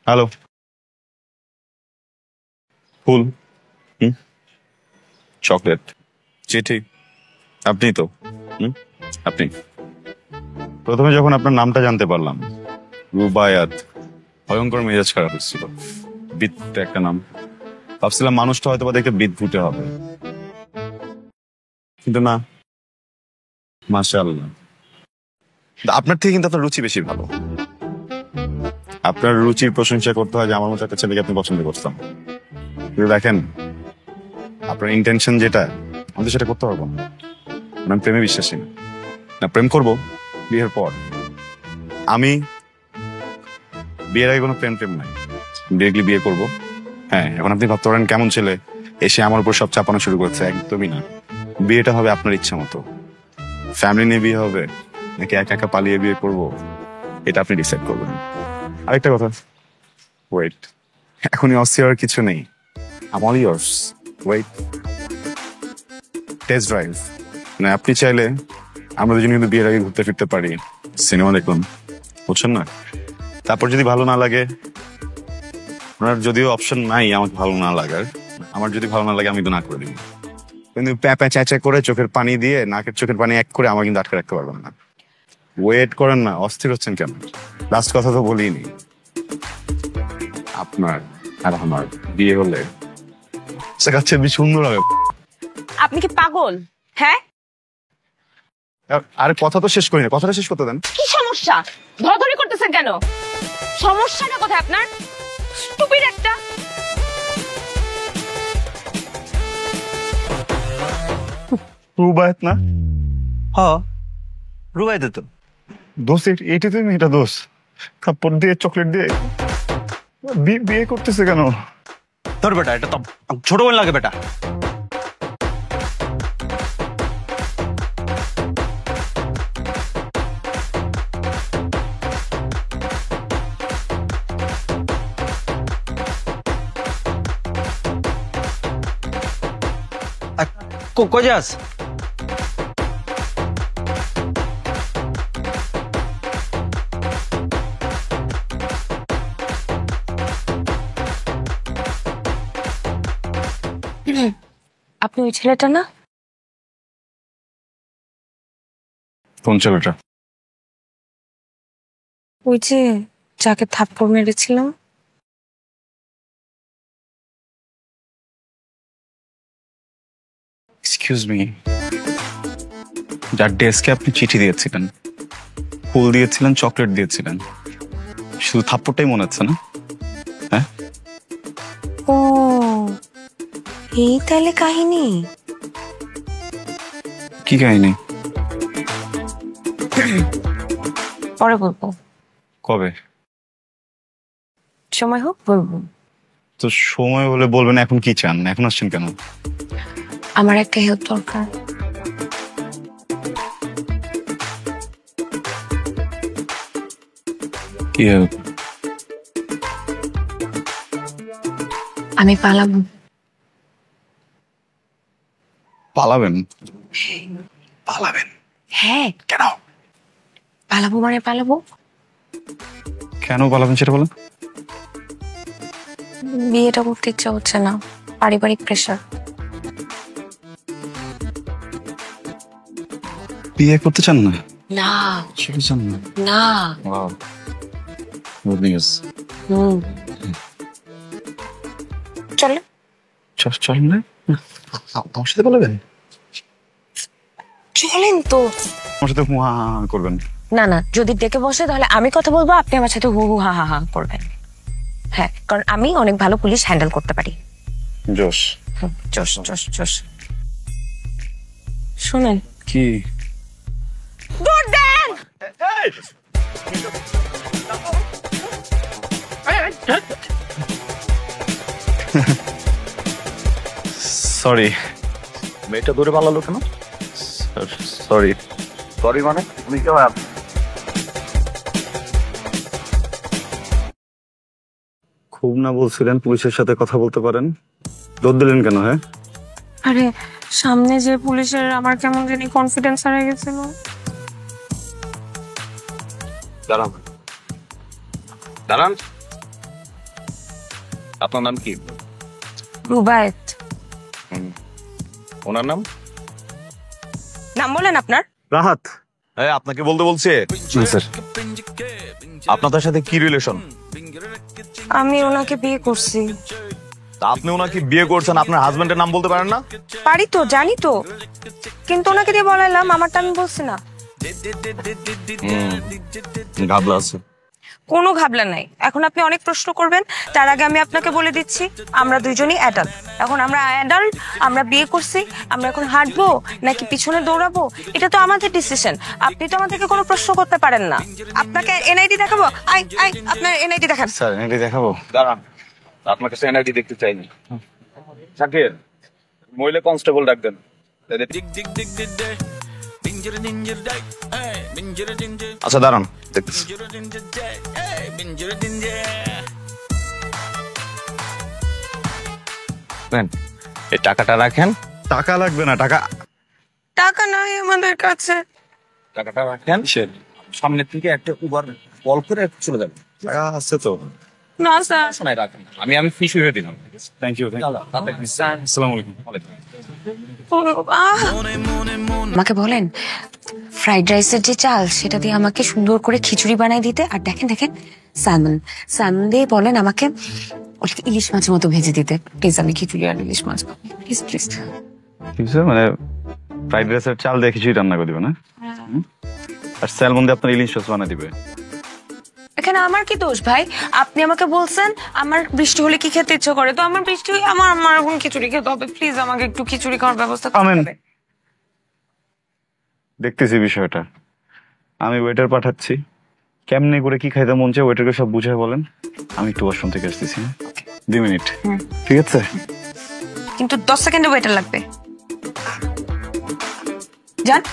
Hello. ফুল। Chocolate. চিঠি। আপনি তো। আপনি। প্রথমে যখন আপনার নামটা জানতে পারলাম, রুবায়াত, ভয়ঙ্কর মেজাজ খারাপ হচ্ছিল। বিদ একটা নাম, ভাবছিলাম মানুষটা হয়তো বা দেখে বিদভুটে হবে, কিন্তু না। মাশাআল্লাহ, আপনার থেকে কিন্তু আপনার রুচি বেশি ভালো। আপনার রুচির প্রশংসা করতে হয় যে আমার মতো একটা ছেলেকে আপনি পছন্দ করতাম, কিন্তু দেখেন আপনার ইন্টেনশন যেটা, আমি তো সেটা করতে পারবো না। আমি প্রেমে বিশ্বাসী না। না, প্রেম করব বিয়ের পর। আমি বিয়ের আগে কোনো প্রেম নাই। ডিরেক্টলি বিয়ে করব। হ্যাঁ, এখন আপনি ভাবতে পারেন কেমন ছেলে এসে আমার উপর সব চাপানো শুরু করছে। একদমই না। বিয়েটা হবে আপনার ইচ্ছা মতো। ফ্যামিলি নিয়ে বিয়ে হবে নাকি একা একা পালিয়ে বিয়ে করব, এটা আপনি ডিসাইড করবেন। আরেকটা কথা, ওয়েট, এখনই অস্থির হওয়ার কিছু নেই। I am all ears. Wait, test drive. মানে আপনি চাইলে আমরা দুজন কিন্তু বিয়ের আগে ঘুরতে ফিরতে পারি, সিনেমা দেখলাম, বুঝছেন না? তারপর যদি ভালো না লাগে, ওনার যদিও অপশন নাই আমাকে ভালো না লাগার, আমার যদি ভালো না লাগে আমি তো না করে দিব। কিন্তু প্যাঁ চ্যাঁচা করে চোখের পানি দিয়ে, নাকের চোখের পানি এক করে আমার কিন্তু আটকে রাখতে পারবেন না। ওয়েট করেন না, অস্থির হচ্ছেন কেন? লাস্ট কথা তো বলিনি, আপনার আর আমার বিয়ে হলে কাছে বেশি সুন্দর হবে। আপনি কি পাগল? হ্যাঁ, আরে কথা তো শেষ করি না, কথাটা শেষ করতে দেন। কি সমস্যা? ধরাধরি করতেছেন কেন? সমস্যাটা কোথায় আপনার? স্টুপিড একটা। রুবায়াত না? হ্যাঁ, রুবাইতে তো। দোষ এইটা তুমি, এটা দোষ। থাপ্পড় দিয়ে চকলেট দিয়ে বিয়ে করতেছে কেন? তোর বেটা, এটা তো ছোট বোন লাগে বেটা। কই যাস? আপনি ওই ছেলেটা না? কোন ছেলেটা? ওই যে যাকে থাপ্পড় মেরেছিলাম। এক্সকিউজ মি, যার ডেস্কে আপনি চিঠি দিয়েছিলেন, ফুল দিয়েছিলেন, চকলেট দিয়েছিলেন, শুধু থাপ্পড়টাই মনে হচ্ছে না? হ্যাঁ, ও এই তাহলে কাহিনী। কি কাহিনী? পরে বলবো, কবে? সময় হোক বলবো। তো সময় হলে বলবেন, এখন কি চান? এখন আসছেন কেন? আমার একটা হেল্প দরকার। কি হেল্প? আমি পালাবো। পালাবেন? পালাবেন? হ্যাঁ। কেন? পালাবো মানে পালাবো। কেন পালাবেন সেটা বলেন। বিয়েটা করতে ইচ্ছা হচ্ছে না, পারিবারিক প্রেশার। বিয়ে করতে চান না? না। সেটা চান না? না। Wow, good news. চলে চলেন না, আমার সাথে পালাবেন? চলেন তো। আমার সাথে হুয়া করবেন? না না, যদি ডেকে বসে তাহলে আমি কথা বলবো, আপনি আমার সাথে হু হু হা হা হা করবেন। হ্যাঁ, কারণ আমি অনেক ভালো পুলিশ হ্যান্ডেল করতে পারি। জোশ। জোশ জোশ জোশ। শুনেন। কি? দৌড় দেন। সরি। মেয়েটা দূরে পালালো কেন? সরি। সরি মানে? তুমি কেউ খুব না বলছিলেন পুলিশের সাথে কথা বলতে পারেন, দৌড় দিলেন কেন? হ্যাঁ, আরে সামনে যে পুলিশের আমার কেমন জানি কনফিডেন্স হারিয়ে গেছিল। দাঁড়ান দাঁড়ান, আপনার নাম কি? রুবায়েত। ওনার নাম? নাম বলেন আপনার। রাহাত। হ্যাঁ, আপনাকে বলতে বলছে। স্যার, আপনাদের সাথে কি রিলেশন? আমি ওনাকে বিয়ে করছি। আপনি ওনাকে বিয়ে করছেন, আপনার হাজবেন্ডের নাম বলতে পারেন না? পারি তো, জানি তো, কিন্তু ওনাকে দিয়ে বলাইলাম, আমারটা আমি বলছি না। ঘাবলা আছে। কোনো ঘাবলা নাই। এখন আপনি অনেক প্রশ্ন করবেন, তার আগে আমি আপনাকে বলে দিচ্ছি, আমরা দুইজনই অ্যাডাল্ট। এখন আমরা অ্যাডাল্ট, আমরা বিয়ে করছি, আমরা এখন হাঁটবো নাকি পিছনে দৌড়াবো এটা তো আমাদের ডিসিশন। আপনি তো আমাদেরকে কোনো প্রশ্ন করতে পারেন না। আপনাকে এনআইডি দেখাবো? আই আই আপনার এনআইডি দেখান। স্যার, এনআইডি দেখাবো? দাঁড়ান, আপনার কাছে এনআইডি দেখতে চাইনি। শাকির, মহিলা কনস্টেবল ডাক দেন। আচ্ছা দাঁড়ান, দেখতেছি। এই টাকাটা রাখেন। টাকা লাগবে না। টাকা টাকা নাই আমাদের কাছে। টাকাটা রাখেন, সামনে থেকে একটা উবার কল করে চলে যাবেন। টাকা আছে তো? না স্যার। শোনাই রাখেন, আমি ফিস হয়ে দিলাম। Thank you. আসসালামু আলাইকুম। আমাকে বলেন ফ্রাইড রাইসের যে চাল সেটা দিয়ে আমাকে সুন্দর করে খিচুড়ি বানাই দিতে। আর দেখেন দেখেন স্যালমন দিয়ে বলেন আমাকে ওটাকে ইলিশ মাছের মতো ভেজে দিতে। প্লিজ, আমি খিচুড়ি আর ইলিশ মাছ প্লিজ প্লিজ। মানে ফ্রাইড রাইসের চাল দিয়ে খিচুড়ি রান্না করে দিবে না? আর স্যালমন দিয়ে আপনার ইলিশ মাছ বানিয়ে দিবে? এখানে আমার কি দোষ ভাই? আপনি আমাকে বলছেন আমার বৃষ্টি হলে কি খেতে ইচ্ছে করে, তো আমার বৃষ্টি হলে আমার এখন খিচুড়ি খেতে হবে। প্লিজ আমাকে একটু খিচুড়ি খাওয়ার ব্যবস্থা করতে হবে। দেখতেছি বিষয়টা। আমি ওয়েটার পাঠাচ্ছি, কেমনে করে কি খাইতে মন চায় ওয়েটারকে সব বুঝায় বলেন। আমি একটু ওয়াশরুম থেকে আসতেছি। 2 মিনিট, ঠিক আছে? কিন্তু 10 সেকেন্ডে ওয়েটার লাগবে। যান।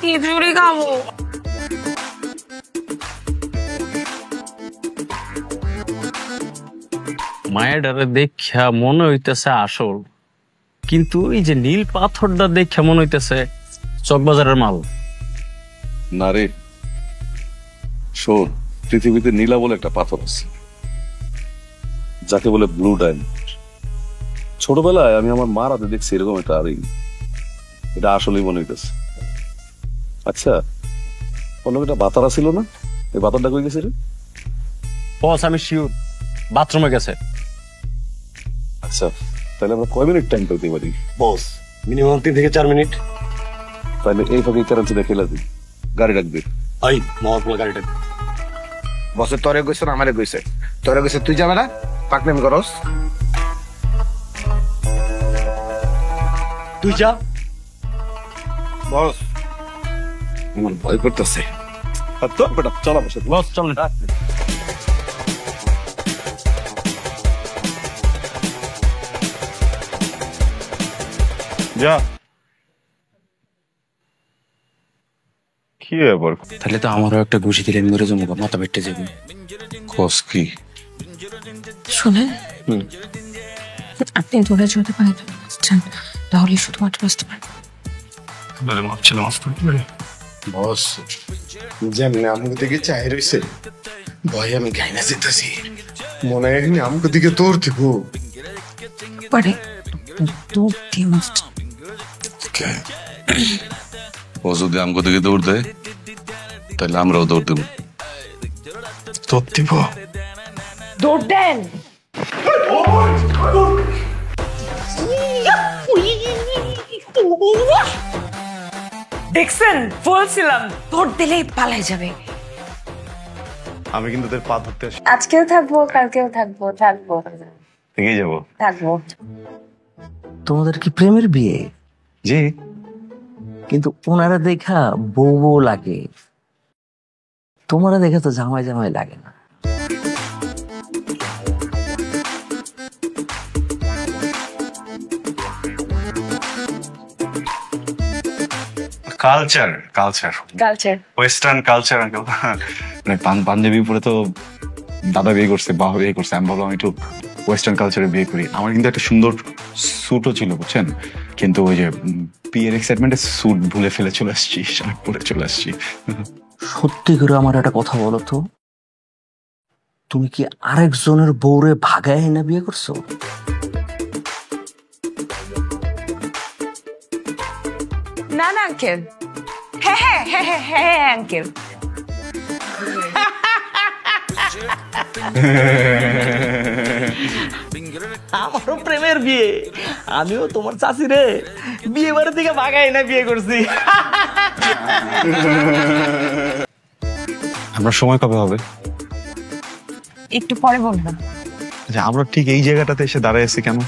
খিচুড়ি খাবো। মায়েরারে দেখা মনে হইতেছে আসল, কিন্তু এই যে নীল পাথরটা দেখা মনে হইতেছে চকবাজারের মাল। না রে শোন, পৃথিবীতে নীলা বলে একটা পাথর আছে যাকে বলে ব্লু ডায়মন্ড। ছোটবেলায় আমি আমার মার হাতে দেখছি এরকম একটা রিং। এটা আসলেই মনে হইতেছে। আচ্ছা, অন্য একটা বাতারা ছিল না? এই বাতারটা কই গেছে রে? বস, আমি শিওর বাথরুমে গেছে। আচ্ছা, তাহলে আমরা কয় মিনিট টাইম পেতে পারি? বস, মিনিমাম 3 থেকে 4 মিনিট। তাহলে এই ফাঁকে কারেন্সিটা খেলা দিই, গাড়ি ডাকবি। আই মহাপুর গাড়িটা। বসে তোরে কইছ না আমারে কইছে? তোরে কইছে তুই যাবে না? পাকনাম করস? তুই যা। বস আমার ভয় করতেছে। তো বেটা চল আমার সাথে। বস চলেন। যা। কি ব্যাপার? তাহলে তো আমারও একটা ঘুষি দিলে আমি মরে যাবো, মাথা বেটে যাবে। কস কি? শুনেন, আপনি ধরে যেতে পারেন তাহলে শুধুমাত্র আসতে পারেন। বস যেমনি আমাকে দিকে চাই রয়েছে, ভয় আমি গাইনা যেতেছি। মনে হয় এখানে আমাকে দিকে তোর দিব। পারে দুধ দিয়ে মাছ। ও যদি আমগো দিকে দৌড় দেয় তাহলে আমরাও দৌড় দেবো। তোর দিব। দৌড় দেন। দেখছেন, বলছিলাম দৌড় দিলেই পালাই যাবে। আমি কিন্তু তোর পা ধরতে আসি। আজকেও থাকবো, কালকেও থাকবো, থেকেই যাবো। থাকবো। তোমাদের কি প্রেমের বিয়ে? জি। কিন্তু ওনারা দেখা বউ বউ লাগে, তোমারা দেখা তো জামাই জামাই লাগে না। Culture culture. Western culture. মানে পাঞ্জাবি পরে তো দাদা বিয়ে করছে, বাবা বিয়ে করছে, আমি ভাবলাম আমি একটু ওয়েস্টার্ন কালচারে বিয়ে করি। আমার কিন্তু একটা সুন্দর স্যুটও ছিল বুঝছেন, কিন্তু ওই যে বিয়ের এক্সাইটমেন্টে স্যুট ভুলে ফেলে চলে আসছি, শার্ট পরে চলে আসছি। সত্যি করে আমার একটা কথা বলো তো, তুমি কি আরেকজনের বউরে ভাগায় না বিয়ে করছো? না না আঙ্কেল, হ্যাঁ হ্যাঁ হ্যাঁ হ্যাঁ হ্যাঁ আঙ্কেল। আমারও প্রেমের বিয়ে, আমিও তোমার চাচি রে বিয়ে বাড়ি থেকে ভাগাই না বিয়ে করছি। আপনার সময় কবে হবে? একটু পরে বলবেন। আচ্ছা, আমরা ঠিক এই জায়গাটাতে এসে দাঁড়ায় আছি কেন?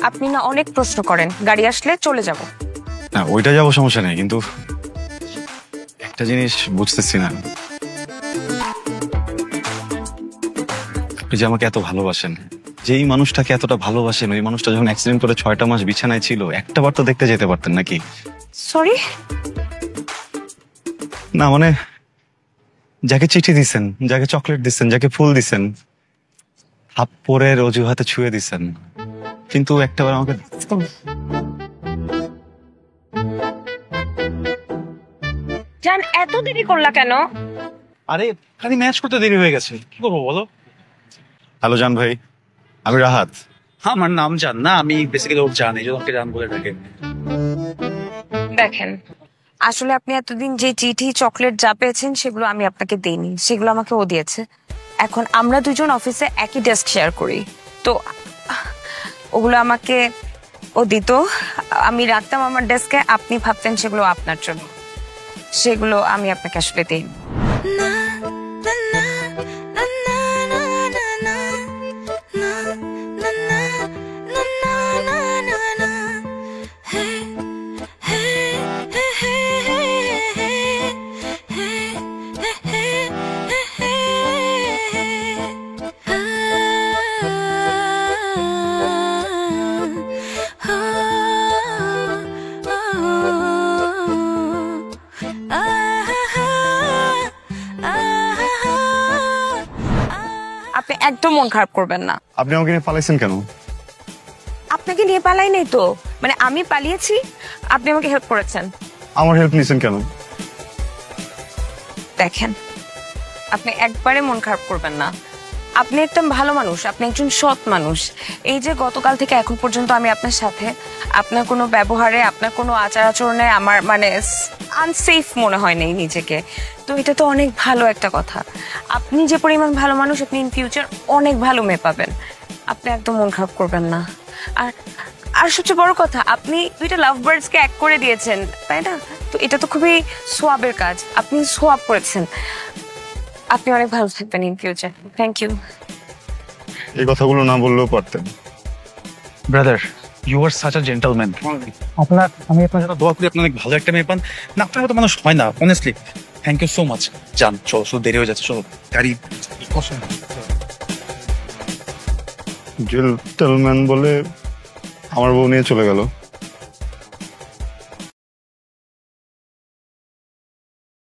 আপনি না অনেক প্রশ্ন করেন, গাড়ি আসলে চলে যাব। না ওইটা যাবো, সমস্যা নেই, কিন্তু একটা জিনিস বুঝতেছি না, আপনি যে আমাকে এত ভালোবাসেন, যেই মানুষটাকে এতটা ভালোবাসেন, ওই মানুষটা যখন অ্যাক্সিডেন্ট করে 6টা মাস বিছানায় ছিল, একটা বার তো দেখতে যেতে পারতেন নাকি? সরি। না মানে যাকে চিঠি দিছেন, যাকে চকলেট দিচ্ছেন, যাকে ফুল দিছেন, থাপ্পড়ের অজুহাতে ছুঁয়ে দিছেন, কিন্তু একটাবার আমাকে জান এত দেরি করলা কেন? আরে খালি ম্যাচ করতে দেরি হয়ে গেছে, কি করবো বলো? হ্যালো জান ভাই, আমি রাহাত। আমার নাম জান না, আমি বেসিক্যালি ওর জান, এই জন্য ওকে জান বলে ডাকে। দেখেন, আসলে আপনি এতদিন যে চিঠি চকলেট যা পেয়েছেন সেগুলো আমি আপনাকে দেইনি, সেগুলো আমাকে ও দিয়েছে। এখন আমরা দুজন অফিসে একই ডেস্ক শেয়ার করি, তো ওগুলো আমাকে ও দিত, আমি রাখতাম আমার ডেস্কে। আপনি ভাবতেন সেগুলো আপনার জন্য, সেগুলো আমি আপনাকে আসলে দিই। আপনি একদম মন খারাপ করবেন না। আপনি আমাকে নিয়ে পালাইছেন কেন? আপনাকে নিয়ে পালাই নাই তো, মানে আমি পালিয়েছি, আপনি আমাকে হেল্প করেছেন। আমার হেল্প নিছেন কেন? দেখেন, আপনি একবারে মন খারাপ করবেন না, আপনি একদম ভালো মানুষ, আপনি একজন সৎ মানুষ। এই যে গতকাল থেকে এখন পর্যন্ত আমি আপনার সাথে, আপনার কোনো ব্যবহারে, আপনার কোনো আচার আচরণে আমার মানে আনসেফ মনে হয় নাই নিজেকে, তো এটা তো অনেক ভালো একটা কথা। আপনি যে পরিমাণ ভালো মানুষ, আপনি ইন ফিউচার অনেক ভালো মেয়ে পাবেন, আপনি একদম মন খারাপ করবেন না। আর আর সবচেয়ে বড় কথা, আপনি 2টা লাভ বার্ডসকে এক করে দিয়েছেন, তাই না? তো এটা তো খুবই সোয়াবের কাজ, আপনি সোয়াব করেছেন। আপনি অনেক ভালো থাকবেন ইন ফিউচার। Thank you. এই কথাগুলো না বললেও পারতেন। Brother, you are such a gentleman. আমি আপনার জন্য দোয়া করি আপনি অনেক ভালো একটা মেয়ে পান, না আপনার মতো মানুষ হয় না, honestly. Thank you so much. যান, চলো, শুধু দেরি হয়ে যাচ্ছে, চলো গাড়ি। জেন্টলম্যান বলে আমার বউ নিয়ে চলে গেল।